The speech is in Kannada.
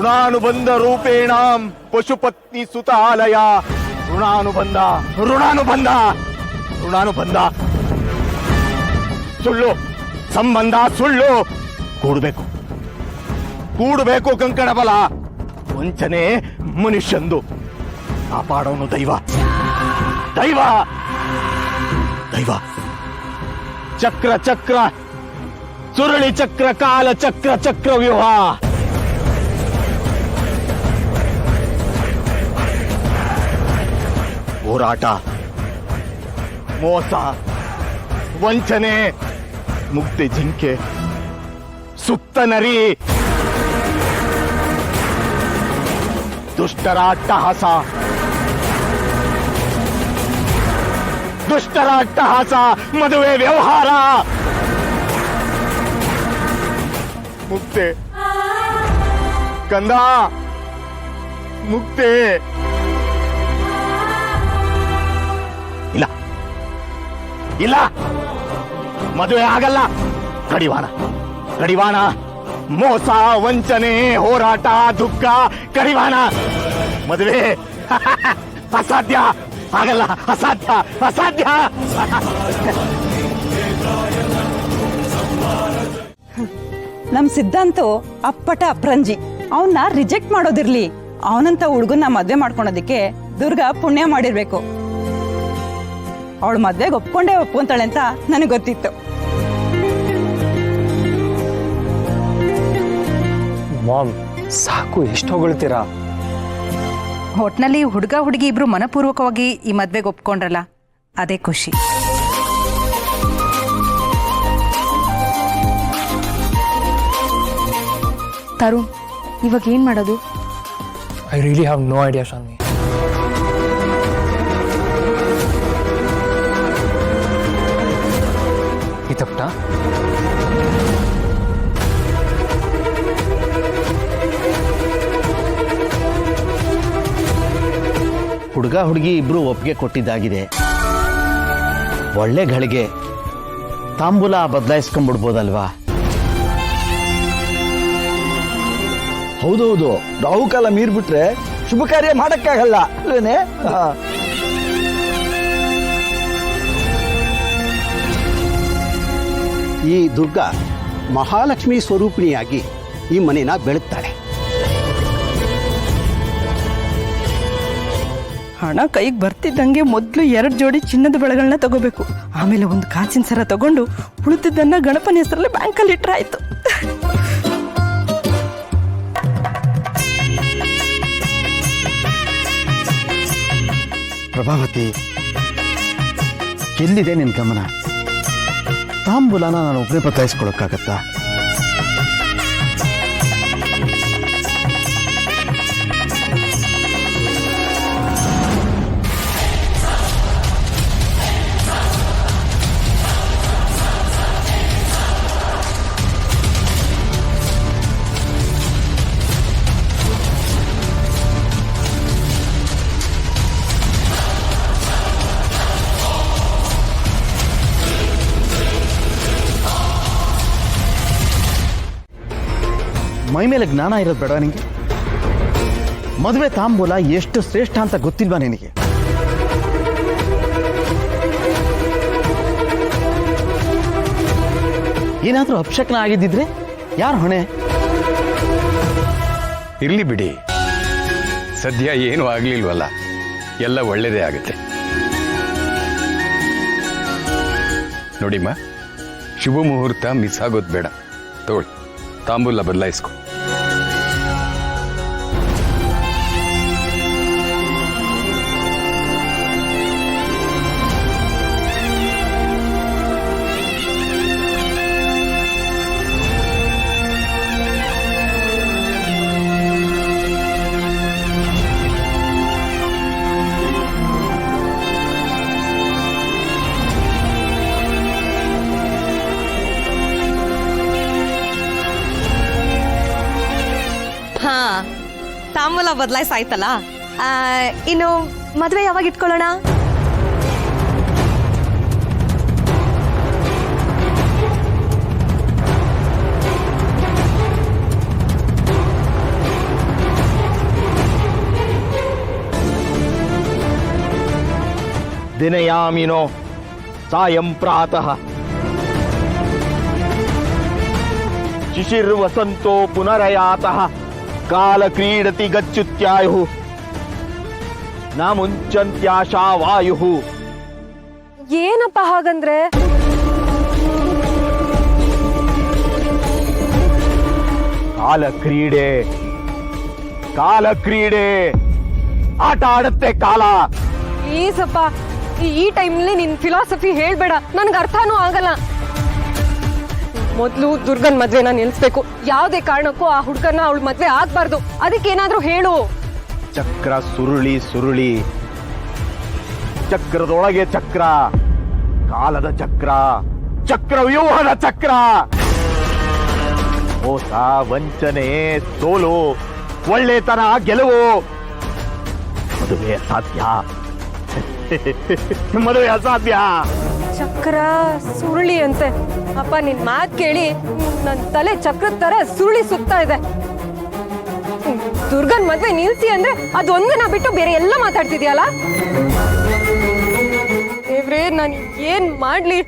ಋಣಾನುಬಂಧ ರೂಪೇಣಾಂ ಪಶುಪತ್ನಿ ಸುತಾಲಯ. ಋಣಾನುಬಂಧ ಋಣಾನುಬಂಧ ಋಣಾನುಬಂಧ ಸುಳ್ಳು ಸಂಬಂಧ ಸುಳ್ಳು. ಕೂಡಬೇಕು ಕೂಡಬೇಕು ಕಂಕಣ ಬಲ. ವಂಚನೆ ಮನುಷ್ಯಂದು. ಕಾಪಾಡೋನು ದೈವ ದೈವ ದೈವ. ಚಕ್ರ ಚಕ್ರ ಸುರಳಿ ಚಕ್ರ ಕಾಲ ಚಕ್ರ ಚಕ್ರ ವ್ಯೂಹ. ಹೋರಾಟ ಮೋಸ ವಂಚನೆ ಮುಕ್ತಿ ಜಿಂಕೆ ಸುತ್ತ ನರಿ. ದುಷ್ಟರ ಅಟ್ಟಹಾಸ ದುಷ್ಟರ ಅಟ್ಟಹಾಸ ಮದುವೆ ವ್ಯವಹಾರ. ಮುಕ್ತೆ ಕಂದ ಮುಕ್ತೆ. ಇಲ್ಲ ಇಲ್ಲ ಮದುವೆ ಆಗಲ್ಲ. ಕಡಿವಾಣ ಕಡಿವಾಣ ಮೋಸ ವಂಚನೆ ಹೋರಾಟ ದುಃಖ ಕಡಿವಾಣ. ಮದುವೆ ಅಸಾಧ್ಯ ಆಗಲ್ಲ. ಅಸಾಧ್ಯ ಅಸಾಧ್ಯ. ನಮ್ ಸಿದ್ಧಾಂತು ಅಪ್ಪಟ ಅಪ್ರಂಜಿ. ಅವನ್ನ ರಿಜೆಕ್ಟ್ ಮಾಡೋದಿರ್ಲಿ, ಅವನಂತ ಹುಡುಗನ್ನ ಮದ್ವೆ ಮಾಡ್ಕೊಳೋದಿಕ್ಕೆ ದುರ್ಗಾ ಪುಣ್ಯ ಮಾಡಿರ್ಬೇಕು. ಅವಳು ಮದ್ವೆಗೆ ಒಪ್ಕೊಂಡೇ ಒಪ್ಕೊಂತಾಳೆ ಅಂತ ನನಗೆ ಗೊತ್ತಿತ್ತು. ಮಾಮ್ ಸಾಕು, ಎಷ್ಟು ಹೊಗಳ್ತೀರಾ? ಒಟ್ನಲ್ಲಿ ಹುಡುಗ ಹುಡುಗಿ ಇಬ್ರು ಮನಪೂರ್ವಕವಾಗಿ ಈ ಮದ್ವೆಗೆ ಒಪ್ಕೊಂಡ್ರಲ್ಲ, ಅದೇ ಖುಷಿ. ತರುಣ್, ಇವಾಗ ಏನ್ ಮಾಡೋದು? I really have no idea Shanvi. ಈ ತಪ್ಪಟ ಹುಡುಗ ಹುಡುಗಿ ಇಬ್ರು ಒಪ್ಪಿಗೆ ಕೊಟ್ಟಿದ್ದಾಗಿದೆ. ಒಳ್ಳೆ ಗಳಿಗೆ ತಾಂಬೂಲ ಬದಲಾಯಿಸ್ಕೊಂಡ್ಬಿಡ್ಬೋದಲ್ವಾ? ಹೌದೌದು, ರಾಹುಕಾಲ ಮೀರ್ಬಿಟ್ರೆ ಶುಭ ಕಾರ್ಯ ಮಾಡಕ್ಕಾಗಲ್ಲ ಅಲ್ವೇನೆ? ಈ ದುರ್ಗಾ ಮಹಾಲಕ್ಷ್ಮಿ ಸ್ವರೂಪಿಣಿಯಾಗಿ ಈ ಮನೆನ ಬೆಳಗ್ತಾಳೆ. ಹಣ ಕೈಗೆ ಬರ್ತಿದ್ದಂಗೆ ಮೊದಲು 2 ಜೋಡಿ ಚಿನ್ನದ ಬೆಳೆಗಳನ್ನ ತಗೋಬೇಕು. ಆಮೇಲೆ ಒಂದು ಕಾಸಿನ ಸರ ತಗೊಂಡು ಉಳಿದಿದ್ದನ್ನ ಗಣಪನ ಹೆಸರಲ್ಲಿ ಬ್ಯಾಂಕಲ್ಲಿ ಇಟ್ರೆ ಆಯ್ತು. ಪ್ರಭಾವತಿ, ಎಲ್ಲಿದೆ ನಿನ್ ಗಮನ? ತಾಂಬೂಲನ ನಾನು ಒಬ್ಬನೇ ಬದಲಾಯಿಸ್ಕೊಳಕ್ಕಾಗತ್ತಾ? ಮೈ ಮೇಲೆ ಜ್ಞಾನ ಇರೋದು ಬೇಡ ನಿನಗೆ? ಮದುವೆ ತಾಂಬೂಲ ಎಷ್ಟು ಶ್ರೇಷ್ಠ ಅಂತ ಗೊತ್ತಿಲ್ವಾ ನಿನಗೆ? ಏನಾದ್ರೂ ಅಪಶಕನ ಆಗಿದ್ದಿದ್ರೆ ಯಾರು ಹೊಣೆ? ಇರ್ಲಿ ಬಿಡಿ, ಸದ್ಯ ಏನು ಆಗ್ಲಿಲ್ವಲ್ಲ, ಎಲ್ಲ ಒಳ್ಳೇದೇ ಆಗುತ್ತೆ. ನೋಡಿಮ್ಮ, ಶುಭ ಮುಹೂರ್ತ ಮಿಸ್ ಆಗೋದು ಬೇಡ. ತಗೊಳ್ಳಿ, ತಾಂಬೂಲ ಬದಲಾಯಿಸ್ಕೊ. ತಾಂಬೂಲ ಬದಲಾಯಿಸಾಯ್ತಲ್ಲ, ಇನ್ನು ಮದುವೆ ಯಾವಾಗ ಇಟ್ಕೊಳ್ಳೋಣ? ದಿನಯಾಮಿನೋ ಸಾಯಂ ಪ್ರಾತಃ ಶಿಶಿರ್ವಸಂತೋ ಪುನರಯಾತಃ ಕಾಲ ಕ್ರೀಡತಿ ಗಚ್ಚುತ್ಯಾಯು ನ ಮುಂಚಂತ್ಯಾಶಾ ವಾಯು. ಏನಪ್ಪ ಹಾಗಂದ್ರೆ? ಕಾಲ ಕ್ರೀಡೆ ಆಟ ಆಡುತ್ತೆ ಕಾಲ. ಪ್ಲೀಸಪ್ಪ, ಈ ಟೈಮ್ನಲ್ಲಿ ನಿನ್ ಫಿಲಾಸಫಿ ಹೇಳ್ಬೇಡ, ನನ್ಗೆ ಅರ್ಥನೂ ಆಗಲ್ಲ. ಮೊದ್ಲು ದುರ್ಗನ್ ಮದ್ವೆನ ನಿಲ್ಸ್ಬೇಕು. ಯಾವ್ದೇ ಕಾರಣಕ್ಕೂ ಆ ಹುಡ್ಗನ್ನ ಅವಳ ಮದ್ವೆ ಆಗ್ಬಾರ್ದು. ಅದಕ್ಕೇನಾದ್ರೂ ಹೇಳು. ಚಕ್ರ ಸುರುಳಿ ಚಕ್ರದೊಳಗೆ ಚಕ್ರ, ಕಾಲದ ಚಕ್ರ, ಚಕ್ರವ್ಯೂಹದ ಚಕ್ರ. ಮೋಸ, ವಂಚನೆ, ಸೋಲು, ಒಳ್ಳೆತನ, ಗೆಲುವು. ಮದುವೆ ಅಸಾಧ್ಯ. ಮದುವೆ ಅಸಾಧ್ಯ. ಚಕ್ರ ಸುರುಳಿ ಅಂತೆ. ಅಪ್ಪ ನಿನ್ ಮಾತ್ ಕೇಳಿ ನನ್ ತಲೆ ಚಕ್ರದ ತರ ಸುರುಳಿ ಸುತ್ತಾ ಇದೆ. ದುರ್ಗನ್ ಮದ್ವೆ ನಿಲ್ಸಿ ಅಂದ್ರೆ ಅದೊಂದನ್ನ ಬಿಟ್ಟು ಬೇರೆ ಎಲ್ಲ ಮಾತಾಡ್ತಿದ್ಯಲ್ಲ. ದೇವ್ರೇ, ನಾನು ಏನ್ ಮಾಡ್ಲಿ?